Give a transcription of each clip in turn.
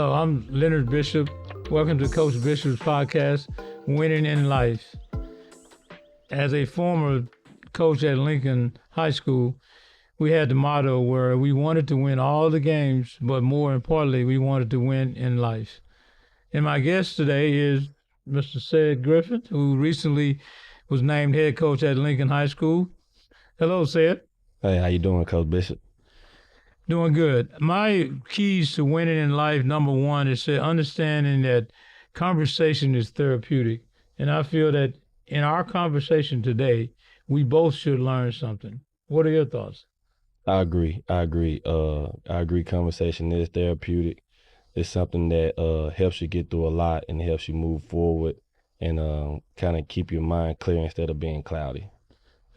Hello, I'm Leonard Bishop. Welcome to Coach Bishop's podcast, Winning in Life. As a former coach at Lincoln High School, we had the motto where we wanted to win all the games, but more importantly, we wanted to win in life. And my guest today is Mr. Cedric Griffin, who recently was named head coach at Lincoln High School. Hello, Ced. Hey, how you doing, Coach Bishop? Doing good. My keys to winning in life, number one, is understanding that conversation is therapeutic. And I feel that in our conversation today, we both should learn something. What are your thoughts? I agree. I agree. Conversation is therapeutic. It's something that helps you get through a lot and helps you move forward and kind of keep your mind clear instead of being cloudy.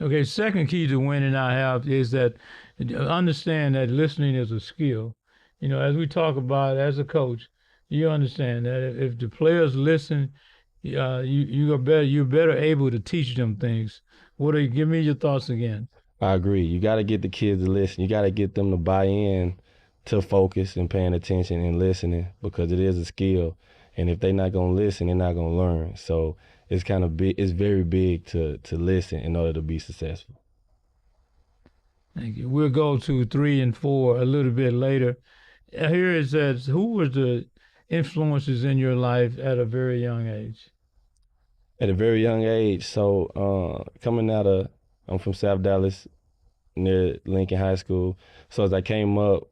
Okay, second key to winning I have is that understand that listening is a skill. You know, as we talk about as a coach, you understand that if the players listen, you're better able to teach them things. Give me your thoughts again. I agree. You got to get the kids to listen. You got to get them to buy in to focus and paying attention and listening because it is a skill. And if they're not going to listen, they're not going to learn. So it's kind of big. It's very big to listen in order to be successful. Thank you. We'll go to 3 and 4 a little bit later. Here it says, who were the influences in your life at a very young age? At a very young age, so I'm from South Dallas, near Lincoln High School. So as I came up,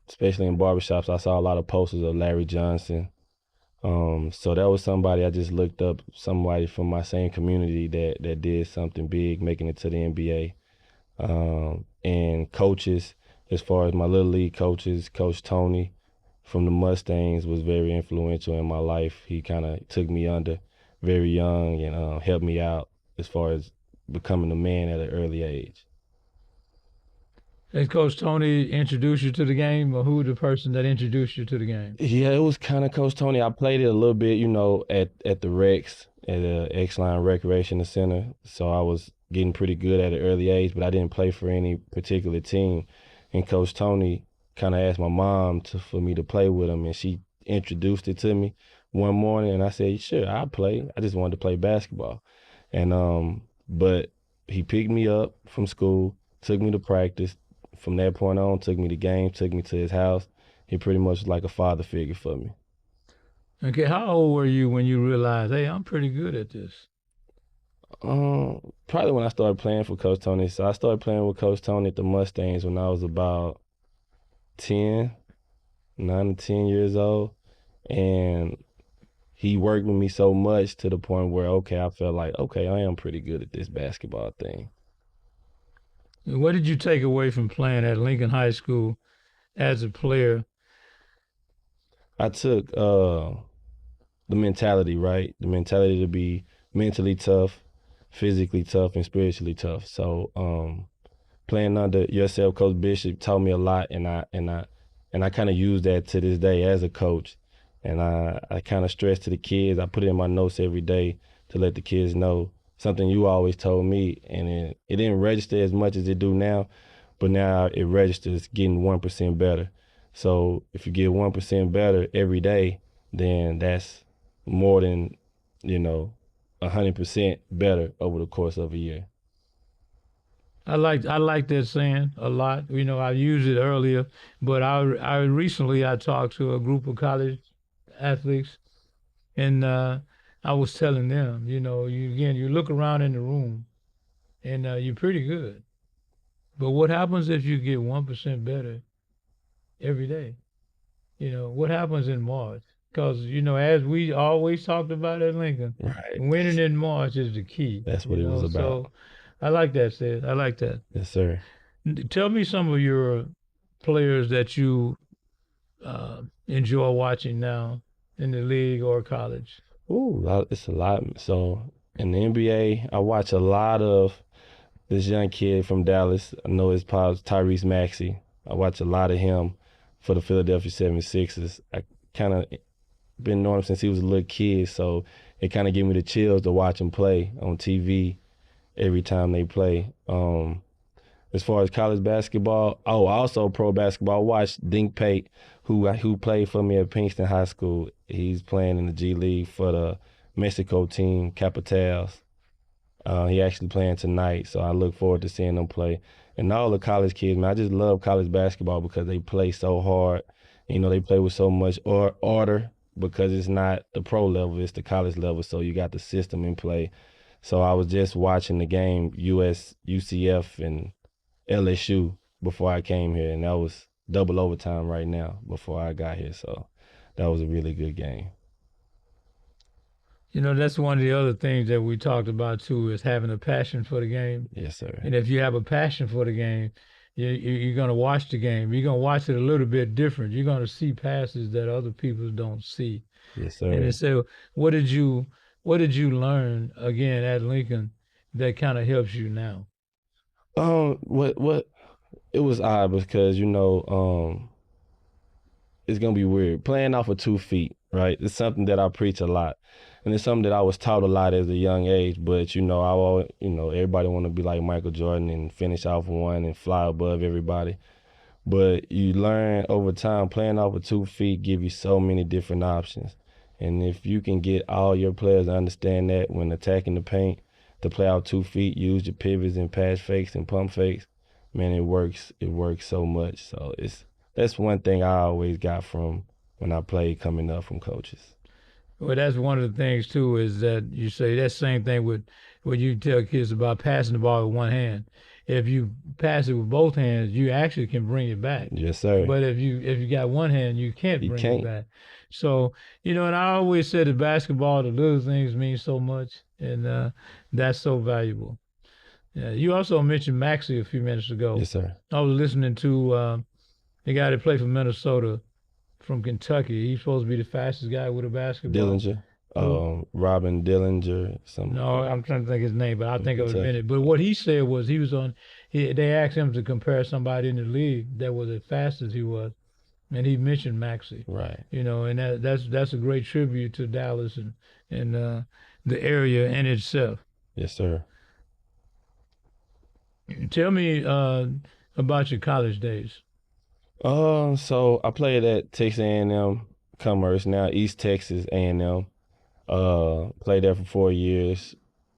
especially in barbershops, I saw a lot of posters of Larry Johnson. So that was somebody I just looked up, somebody from my same community that did something big, making it to the NBA. And coaches, as far as my little league coaches, Coach Tony from the Mustangs was very influential in my life. He kind of took me under very young and helped me out as far as becoming a man at an early age. Did Coach Tony introduce you to the game, or who was the person that introduced you to the game? Yeah, it was kind of Coach Tony. I played it a little bit, at the Rex, at the X-Line Recreation Center. So I was getting pretty good at an early age, but I didn't play for any particular team. And Coach Tony kind of asked my mom for me to play with him, and she introduced it to me one morning, and I said, sure, I'll play. I just wanted to play basketball. And but he picked me up from school, took me to practice. From that point on, took me to games, took me to his house. He pretty much was like a father figure for me. Okay, how old were you when you realized, hey, I'm pretty good at this? Probably when I started playing for Coach Tony. So I started playing with Coach Tony at the Mustangs when I was about 9 to 10 years old. And he worked with me so much to the point where, I felt like, I am pretty good at this basketball thing. What did you take away from playing at Lincoln High School as a player? I took the mentality, right? The mentality to be mentally tough, physically tough, and spiritually tough. So playing under yourself, Coach Bishop, taught me a lot, and I kind of use that to this day as a coach. And I kind of stress to the kids. I put it in my notes every day to let the kids know something you always told me, and it didn't register as much as it do now, but now it registers getting 1% better. So if you get 1% better every day, then that's more than 100% better over the course of a year. I like that saying a lot. I used it earlier, but I recently talked to a group of college athletes, and I was telling them, you look around in the room, and you're pretty good. But what happens if you get 1% better every day? What happens in March? Because, as we always talked about at Lincoln, right, winning in March is the key. That's what it was about. So I like that, Sid. I like that. Yes, sir. Tell me some of your players that you enjoy watching now in the league or college. Ooh, it's a lot. So in the NBA, I watch a lot of this young kid from Dallas. I know his pops, Tyrese Maxey. I watch a lot of him for the Philadelphia 76ers. I kind of been knowing him since he was a little kid, so it kind of gave me the chills to watch him play on TV every time they play. As far as college basketball, also pro basketball. I watched Dink Pate, who played for me at Pinkston High School. He's playing in the G League for the Mexico team, Capitals. He actually playing tonight, so I look forward to seeing them play. And all the college kids, man, I just love college basketball because they play so hard. You know, they play with so much order because it's not the pro level, it's the college level. So you got the system in play. So I was just watching the game, UCF and LSU before I came here, and that was double overtime right now before I got here. So that was a really good game. You know, that's one of the other things that we talked about too is having a passion for the game. Yes, sir. And if you have a passion for the game, you're going to watch the game. You're going to watch it a little bit different. You're going to see passes that other people don't see. Yes, And sir. they say, what did you what did you learn again at Lincoln that kind of helps you now? What it was odd because it's gonna be weird playing off of 2 feet, right? It's something that I preach a lot, and it's something that I was taught a lot as a young age. But I always, everybody want to be like Michael Jordan and finish off one and fly above everybody. But you learn over time playing off of 2 feet give you so many different options. And if you can get all your players to understand that when attacking the paint, to play out 2 feet, use your pivots and pass fakes and pump fakes, man, it works. It works so much. So that's one thing I always got from when I played coming up from coaches. Well, that's one of the things too is that you say that same thing with when you tell kids about passing the ball with one hand. If you pass it with both hands, you actually can bring it back. Yes, sir. But if you got one hand, you can't You bring it can't. back. So and I always said that basketball, the little things mean so much, and that's so valuable. Yeah, you also mentioned Maxie a few minutes ago. Yes, sir. I was listening to the guy that played for Minnesota from Kentucky. He's supposed to be the fastest guy with a basketball. Dillinger, Who? Robin Dillinger, some No, I'm trying to think his name, but I'll from think of it in a Kentucky. minute. But what he said was he was on. They asked him to compare somebody in the league that was as fast as he was, and he mentioned Maxey. Right. And that's a great tribute to Dallas and the area in itself. Yes, sir. Tell me about your college days. So I played at Texas A&M Commerce, now East Texas A&M. Played there for 4 years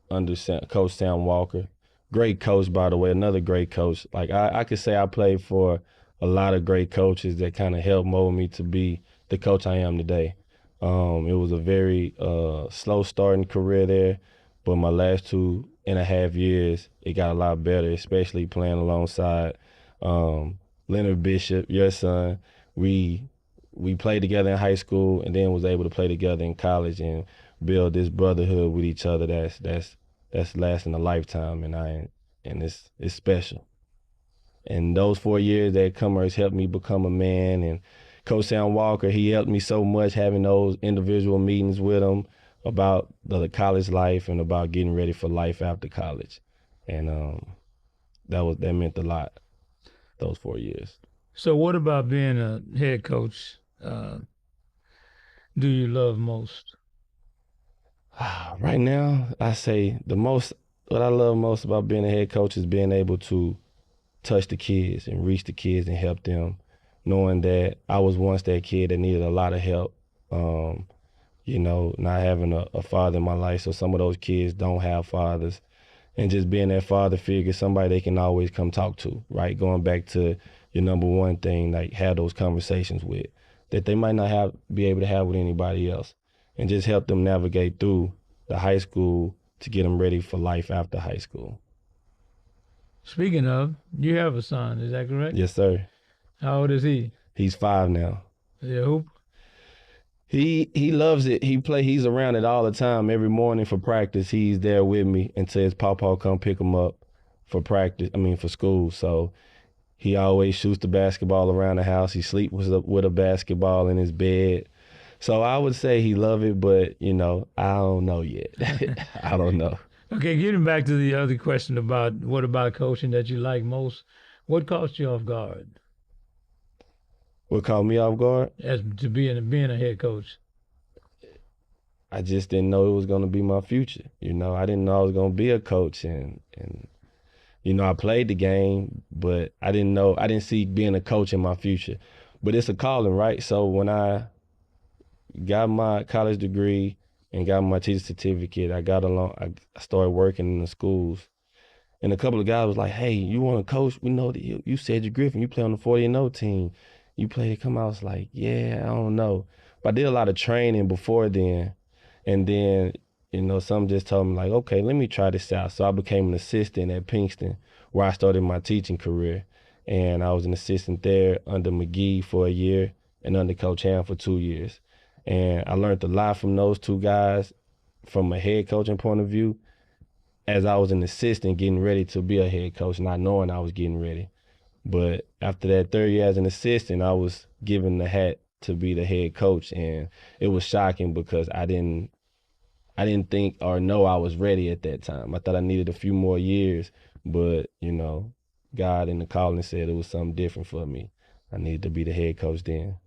under Coach Sam Walker. Great coach, by the way, another great coach. Like I could say I played for a lot of great coaches that kind of helped mold me to be the coach I am today. It was a very slow starting career there, but my last 2.5 years, it got a lot better, especially playing alongside Leonard Bishop, your son. We we played together in high school and then was able to play together in college and build this brotherhood with each other that's lasting a lifetime, and it's special. And those 4 years at Commerce helped me become a man. And Coach Sam Walker, he helped me so much having those individual meetings with him about the college life and about getting ready for life after college. And that meant a lot, those 4 years. So, what about being a head coach? Do you love most? Right now, I say what I love most about being a head coach is being able to touch the kids and reach the kids and help them, knowing that I was once that kid that needed a lot of help. Not having a father in my life, so some of those kids don't have fathers, and just being that father figure, somebody they can always come talk to, right? Going back to your number one thing, like have those conversations with that they might not be able to have with anybody else, and just help them navigate through the high school to get them ready for life after high school. Speaking of, you have a son, is that correct? Yes, sir. How old is he? He's 5 now. Yeah, hoop. He loves it. He's around it all the time. Every morning for practice, he's there with me until his papa come pick him up for practice. For school. So he always shoots the basketball around the house. He sleeps with a basketball in his bed. So I would say he love it, but I don't know yet. I don't know. Okay, getting back to the other question about what about coaching that you like most, what caught you off guard What caught me off guard? as to being a head coach? I just didn't know it was gonna be my future. I didn't know I was gonna be a coach, and I played the game, but I didn't see being a coach in my future. But it's a calling, right? So when I got my college degree and got my teacher certificate, I started working in the schools. And a couple of guys was like, "Hey, you want to coach? We know that you Cedric Griffin. You play on the 40-0 team. You play to come out." I was like, "Yeah, I don't know." But I did a lot of training before then, and then some just told me like, "Okay, let me try this out." So I became an assistant at Pinkston, where I started my teaching career, and I was an assistant there under McGee for a year and under Coach Ham for 2 years, and I learned a lot from those two guys from a head coaching point of view as I was an assistant getting ready to be a head coach, not knowing I was getting ready. But after that third year as an assistant, I was given the hat to be the head coach, and it was shocking because I didn't think or know I was ready at that time. I thought I needed a few more years, but God in the calling said it was something different for me. I needed to be the head coach then.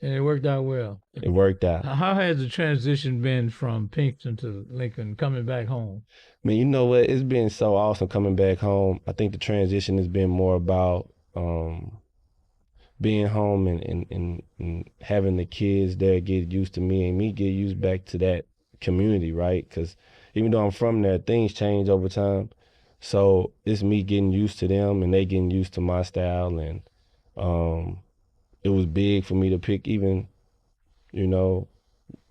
And it worked out well. It worked out. How has the transition been from Pinkston to Lincoln coming back home? Man, you know what? It's been so awesome coming back home. I think the transition has been more about being home and having the kids there get used to me and me get used back to that community, right? Because even though I'm from there, things change over time. So it's me getting used to them and they getting used to my style. And um, it was big for me to pick even, you know,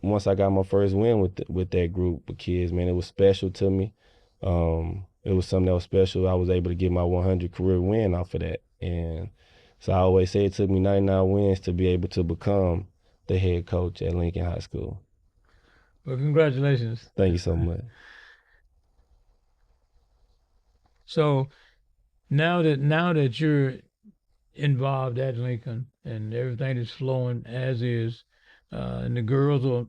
once I got my first win with that group of kids, man, it was special to me. It was something that was special. I was able to get my 100 career win off of that, and so I always say it took me 99 wins to be able to become the head coach at Lincoln High School. Well, congratulations. Thank you so much. So now that you're involved at Lincoln and everything is flowing as is, and the girls are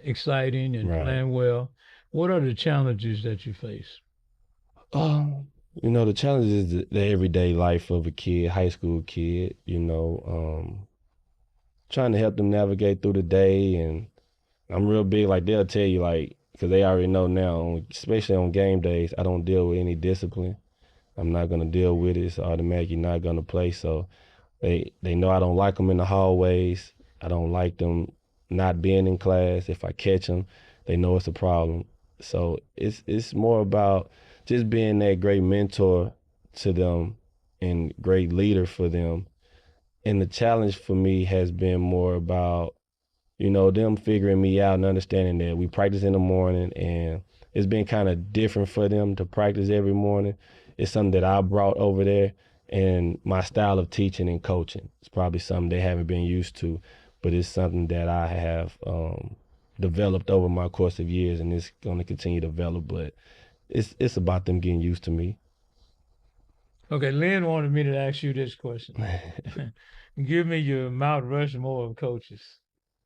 exciting and Right. playing well, what are the challenges that you face? The challenge is the everyday life of a kid, high school kid. Trying to help them navigate through the day, and I'm real big. Like they'll tell you, like, because they already know now, especially on game days, I don't deal with any discipline. I'm not gonna deal with it. It's automatic. You're not gonna play. So they know I don't like them in the hallways. I don't like them not being in class. If I catch them, they know it's a problem. So it's more about just being that great mentor to them and great leader for them. And the challenge for me has been more about them figuring me out and understanding that we practice in the morning and it's been kind of different for them to practice every morning. It's something that I brought over there and my style of teaching and coaching. It's probably something they haven't been used to, but it's something that I have developed over my course of years and it's going to continue to develop, but it's about them getting used to me. Okay, Lynn wanted me to ask you this question. Give me your Mount Rushmore of coaches.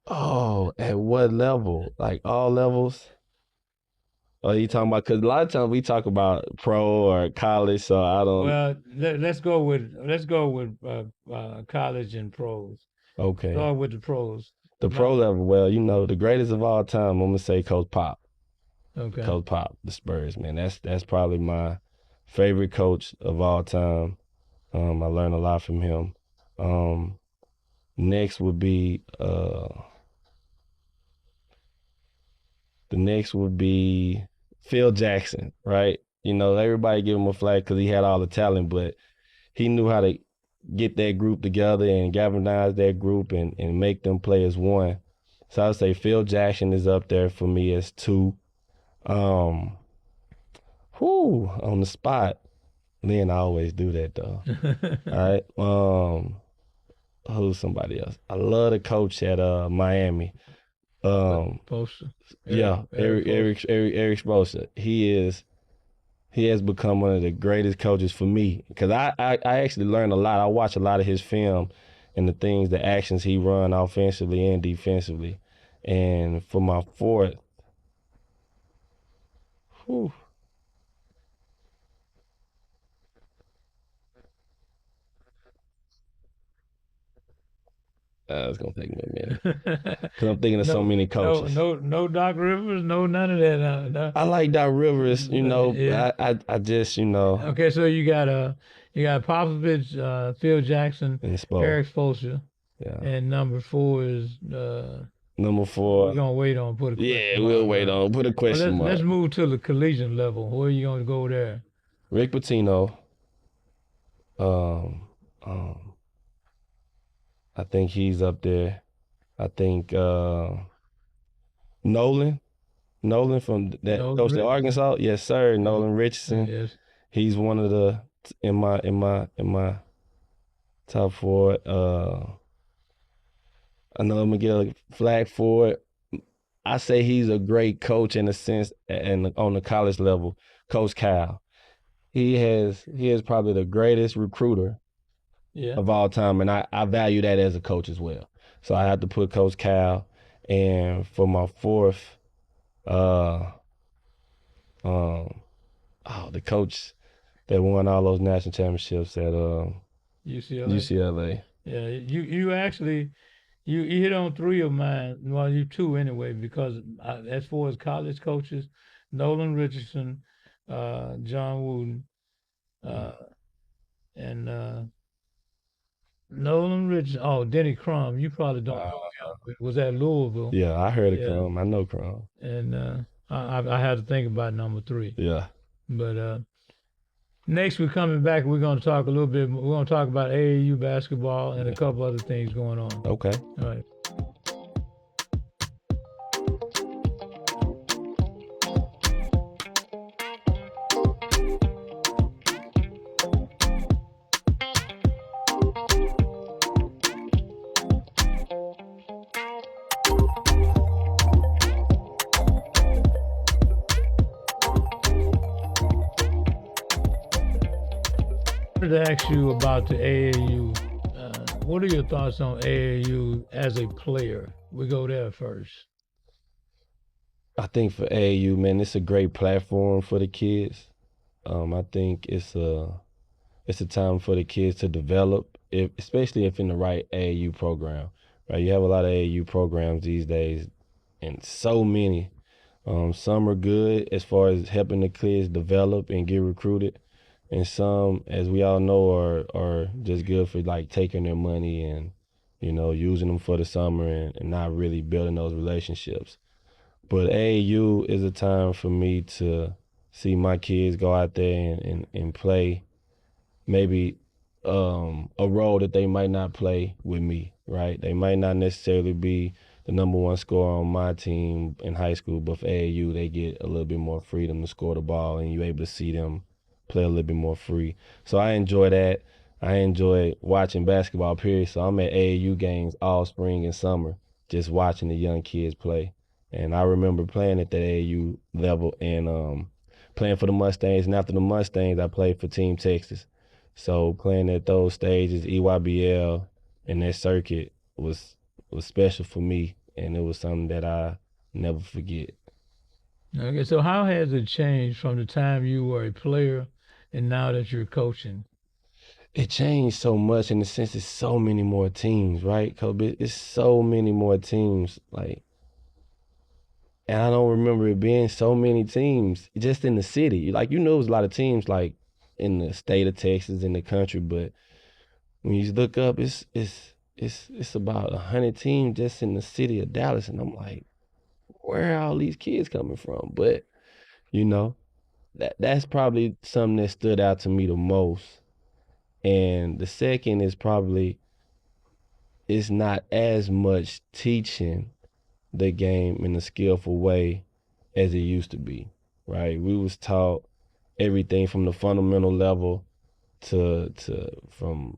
Oh, at what level? Like all levels? Are you talking about? Because a lot of times we talk about pro or college, so I don't. Well, let's go with college and pros. Okay, Start with the pros. the pro Mount. level. Well, the greatest of all time. I'm gonna say Coach Pop. Okay. Coach Pop, the Spurs man. That's probably my favorite coach of all time. I learned a lot from him. Um, next would be the next would be Phil Jackson, right? Everybody give him a flag because he had all the talent, but he knew how to get that group together and galvanize that group and make them play as one. So I would say Phil Jackson is up there for me as two. Um, on the spot. Lynn, I always do that though. All right. Who's somebody else? I love the coach at Miami. Um, Poster. yeah, Eric Poster. Eric Spoelstra. He has become one of the greatest coaches for me because I actually learned a lot. I watch a lot of his film and the actions he run offensively and defensively. And for my fourth, whew, It's gonna take me a minute because I'm thinking of so No, many no, coaches. no Doc Rivers, no none of that. No. I like Doc Rivers, Yeah. I just, Okay, so you got Popovich, Phil Jackson, in Spo. Eric Spoelstra, Yeah. and number four is Number we're 4. gonna wait on put a Yeah, question we'll mark. wait on. Put a Well, question let's mark. move to the collegiate level. Where are you gonna go there? Rick Pitino. Um, um, I think he's up there. I think Nolan. Nolan from that Nolan coach at Richardson. Arkansas. Yes, sir. Yeah. Nolan Richardson. Yes. He's one of the in my top 4. I know I'm gonna get a flag for it. I say he's a great coach in a sense, and on the college level, Coach Cal. He is probably the greatest recruiter Yeah. of all time, and I value that as a coach as well. So I have to put Coach Cal, and for my fourth, uh, um, the coach that won all those national championships at UCLA. UCLA. Yeah. You actually you hit on three of mine. Well, you two anyway, because as far as college coaches, Nolan Richardson, John Wooden, uh, and Nolan Richardson. Oh, Denny Crum. You probably don't Uh, know him, but was at Louisville. yeah, I heard of Yeah, Crum. I know Crum. and I had to think about number three. Yeah. But next we're coming back. We're going to talk a little bit. We're going to talk about AAU basketball and a couple other things going on. Okay. All right. I wanted to ask you about the AAU. What are your thoughts on AAU as a player? We go there first. I think for AAU, man, it's a great platform for the kids. I think it's a time for the kids to develop, especially if in the right AAU program. Right, you have a lot of AAU programs these days, and so many. Some are good as far as helping the kids develop and get recruited, and some, as we all know, are just good for like taking their money and using them for the summer and not really building those relationships. But AAU is a time for me to see my kids go out there and play maybe a role that they might not play with me, right? They might not necessarily be the number one scorer on my team in high school, but for AAU, they get a little bit more freedom to score the ball, and you're able to see them play a little bit more free. So I enjoy that. I enjoy watching basketball, period. So I'm at AAU games all spring and summer, just watching the young kids play. And I remember playing at the AAU level and playing for the Mustangs. And after the Mustangs, I played for Team Texas. So playing at those stages, EYBL and that circuit was special for me, and it was something that I never forget. Okay, so how has it changed from the time you were a player and now that you're coaching? It changed so much in the sense it's so many more teams, right, Kobe? It's so many more teams, like, and I don't remember it being so many teams just in the city. Like, it was a lot of teams, like, in the state of Texas, in the country, but when you look up, it's about 100 teams just in the city of Dallas, and I'm like, where are all these kids coming from? But you know, that's probably something that stood out to me the most. And the second is probably it's not as much teaching the game in a skillful way as it used to be, right? We was taught everything from the fundamental level to from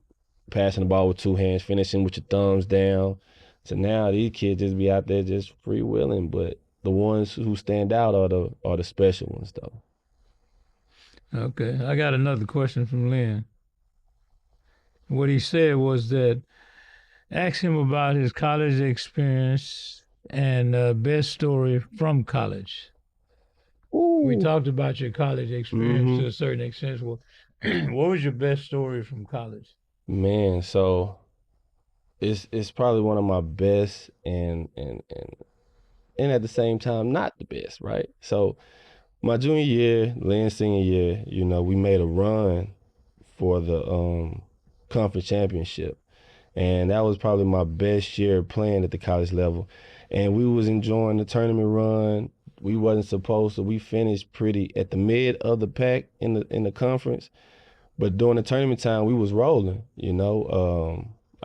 passing the ball with two hands, finishing with your thumbs down. So now these kids just be out there just freewheeling, but the ones who stand out are the special ones though. Okay, I got another question from Lynn. What he said was that ask him about his college experience and best story from college. We Ooh. talked about your college experience to Mm-hmm. a certain extent. Well, what was your best story from college? Man, so it's probably one of my best and at the same time not the best, right? So my junior year, Lynn senior year, we made a run for the conference championship. And that was probably my best year playing at the college level. And we was enjoying the tournament run. We wasn't supposed to. We finished pretty at the mid of the pack in the conference. But during the tournament time, we was rolling.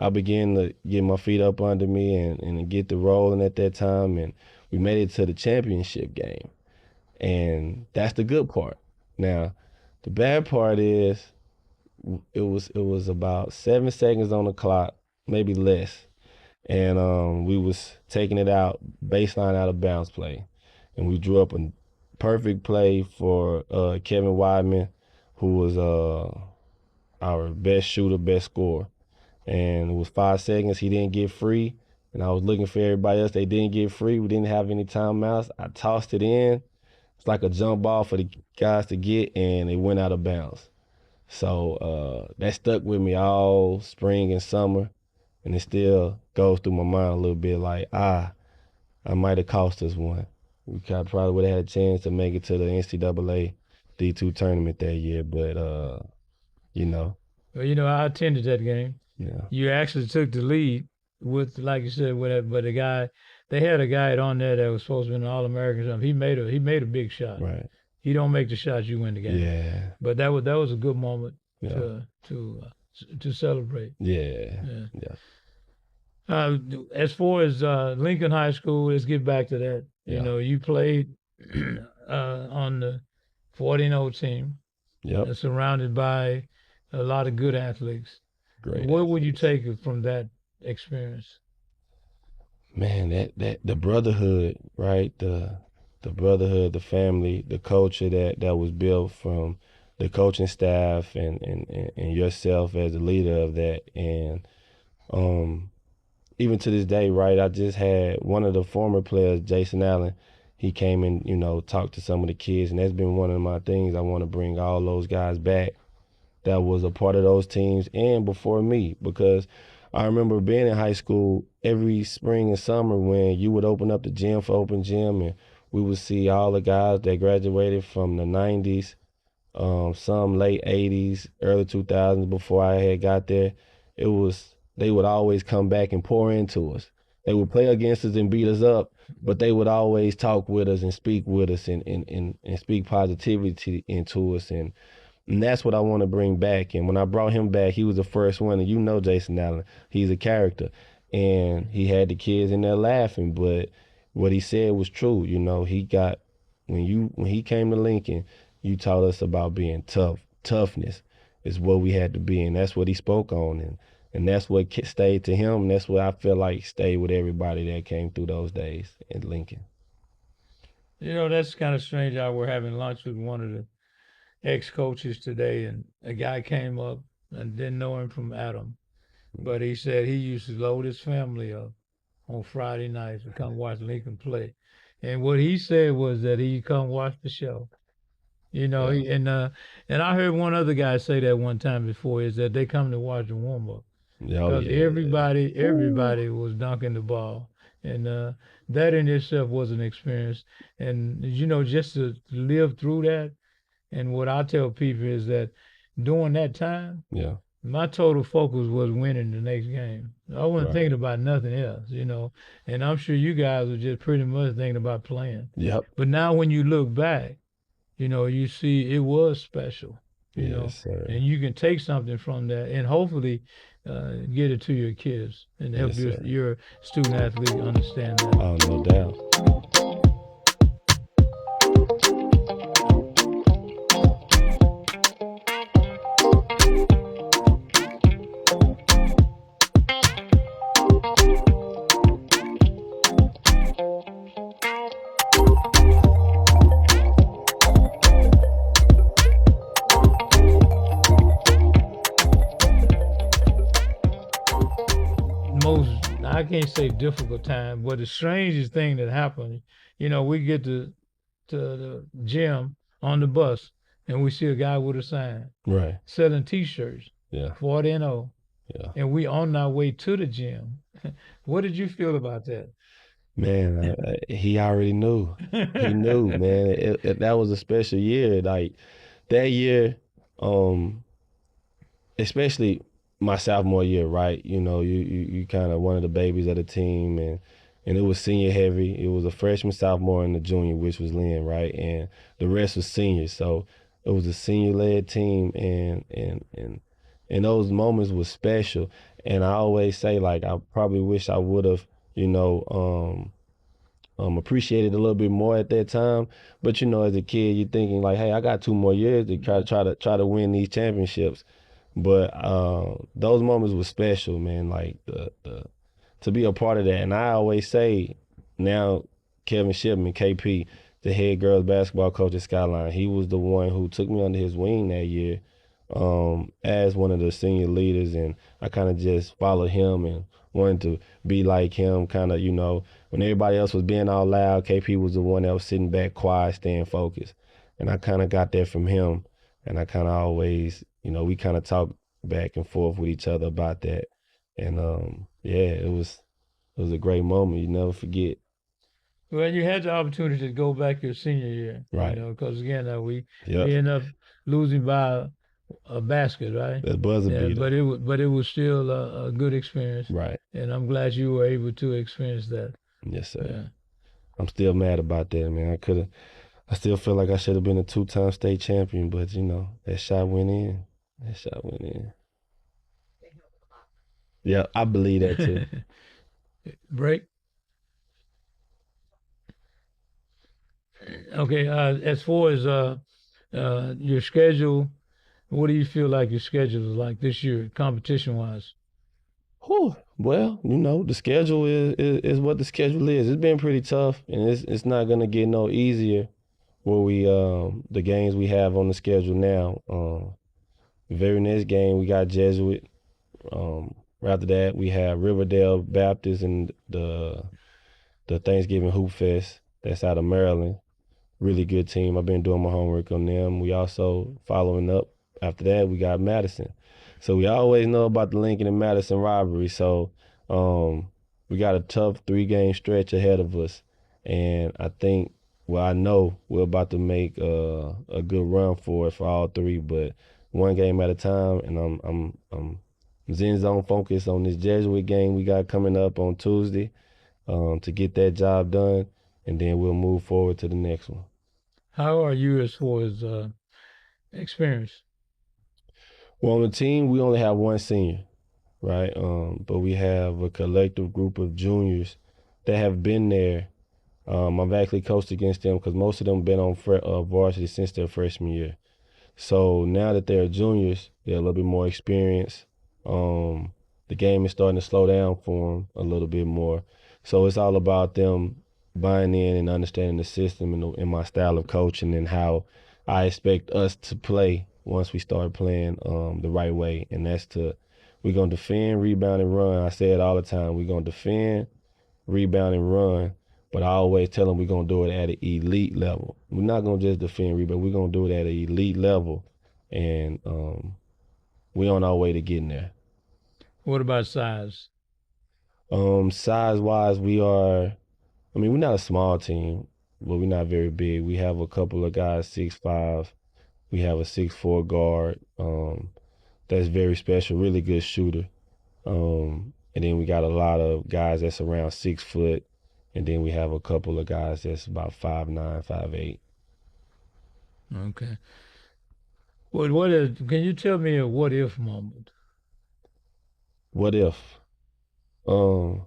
I began to get my feet up under me and get the rolling at that time. And we made it to the championship game. And that's the good part. Now, the bad part is it was about 7 seconds on the clock, maybe less, and we was taking it out baseline out of bounds play, and we drew up a perfect play for Kevin Weidman, who was our best shooter, best scorer, and it was 5 seconds. He didn't get free, and I was looking for everybody else. They didn't get free. We didn't have any timeouts. I tossed it in. It's like a jump ball for the guys to get, and it went out of bounds. So that stuck with me all spring and summer, and it still goes through my mind a little bit like, I might have cost us one. We probably would have had a chance to make it to the NCAA D2 tournament that year, but, you know, Well, I attended that game. yeah, You actually took the lead with, like you said, with that, but the guy, they had a guy on there that was supposed to be an All-American. Something. He made a big shot. right. He don't make the shots, you win the game. Yeah, But that was a good moment yeah, to celebrate. yeah, Yeah. yeah, As far as Lincoln High School, let's get back to that. yeah. You played on the 14-0 team, Yep, surrounded by a lot of good athletes. great What would you athletes. take from that experience? Man, that the brotherhood, right? The brotherhood, the family, the culture that was built from the coaching staff and yourself as the leader of that. And um even to this day, right, I just had one of the former players, Jason Allen, he came and, talked to some of the kids, and that's been one of my things. I want to bring all those guys back that was a part of those teams and before me, because I remember being in high school every spring and summer when you would open up the gym for open gym, and we would see all the guys that graduated from the 90s, some late 80s, early 2000s before I had got there. They would always come back and pour into us. They would play against us and beat us up, but they would always talk with us and speak with us and speak positivity into us. And that's what I want to bring back. And when I brought him back, he was the first one. And Jason Allen, he's a character. And he had the kids in there laughing. But what he said was true. When he came to Lincoln, you taught us about being tough. Toughness is what we had to be. And that's what he spoke on. And that's what stayed to him. And that's what I feel like stayed with everybody that came through those days at Lincoln. That's kind of strange. I were having lunch with one of the ex-coaches today, and a guy came up and didn't know him from Adam, but he said he used to load his family up on Friday nights to come watch Lincoln play. And what he said was that he come watch the show. Yeah. And I heard one other guy say that one time before, is that they come to watch the warm up Oh, because yeah. everybody was dunking the ball, and that in itself was an experience. And just to live through that, and what I tell people is that during that time, Yeah. my total focus was winning the next game. I wasn't Right. thinking about nothing else. And I'm sure you guys were just pretty much thinking about playing. Yep. But now when you look back, you see it was special, Yes, sir. and you can take something from that and hopefully get it to your kids and help Yes, sir. your student athlete understand that. Oh, no doubt. Most, I can't say difficult time, but the strangest thing that happened, we get to the gym on the bus and we see a guy with a sign Right. selling T-shirts, Yeah. 40-0. Yeah. and we on our way to the gym. What did you feel about that? Man, he already knew. He knew, man. That was a special year. Like that year, um, especially my sophomore year, right? You kind of one of the babies of the team, and it was senior heavy. It was a freshman, sophomore, and a junior, which was Lynn, right? And the rest was seniors. So it was a senior led team, and those moments was special. And I always say, like, I probably wish I would have, you know, appreciated a little bit more at that time. But as a kid, you're thinking like, hey, I got 2 more years to try to win these championships. But those moments were special, man. Like the to be a part of that. And I always say now, Kevin Shipman, KP, the head girls basketball coach at Skyline, he was the one who took me under his wing that year as one of the senior leaders, and I kind of just followed him and wanted to be like him. Kind of, when everybody else was being all loud, KP was the one that was sitting back, quiet, staying focused, and I kind of got that from him. And I kind of always, we kind of talked back and forth with each other about that, and yeah, it was a great moment. You never forget. Well, you had the opportunity to go back your senior year, Right. because again, we Yep. we ended up losing by a basket, right? That buzzer Yeah, beater. but it was still a good experience, Right. and I'm glad you were able to experience that. Yes, sir. Yeah. I'm still mad about that, man. I still feel like I should have been a 2-time state champion, but that shot went in. That shot went in. Yeah, I believe that too. Break. Okay. As far as your schedule, what do you feel like your schedule is like this year, competition wise? Whew. Well, the schedule is what the schedule is. It's been pretty tough, and it's not gonna get no easier. Where the games we have on the schedule now. The very next game we got Jesuit. After that we have Riverdale Baptist and the Thanksgiving Hoop Fest that's out of Maryland. Really good team. I've been doing my homework on them. We also following up. After that, we got Madison. So we always know about the Lincoln and Madison rivalry. So we got a tough 3-game stretch ahead of us, and I know we're about to make a good run for it for all three, but one game at a time. And I'm Zen zone focused on this Jesuit game we got coming up on Tuesday to get that job done, and then we'll move forward to the next one. How are you as far as experience? Well, on the team, we only have one senior, right? But we have a collective group of juniors that have been there. I've actually coached against them because most of them been on varsity since their freshman year. So now that they're juniors, they're a little bit more experienced. The game is starting to slow down for them a little bit more. So it's all about them buying in and understanding the system and my style of coaching and how I expect us to play once we start playing the right way. And we're going to defend, rebound, and run. I say it all the time. We're going to defend, rebound, and run. But I always tell them we're going to do it at an elite level. We're not going to just defend, rebound. We're going to do it at an elite level. And we're on our way to getting there. What about size? Size-wise, we're not a small team, but we're not very big. We have a couple of guys 6'5". We have a 6'4" guard that's very special, really good shooter. And then we got a lot of guys that's around 6 foot. And then we have a couple of guys that's about 5'9", 5'8". Okay. Can you tell me a what if moment? What if? Um,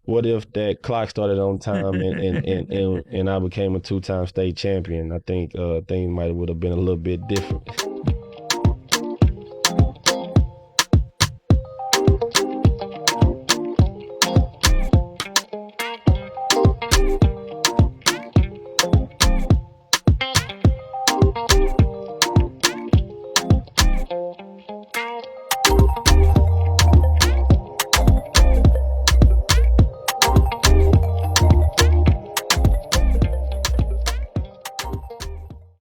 what if that clock started on time and I became a 2-time state champion? I think things would have been a little bit different.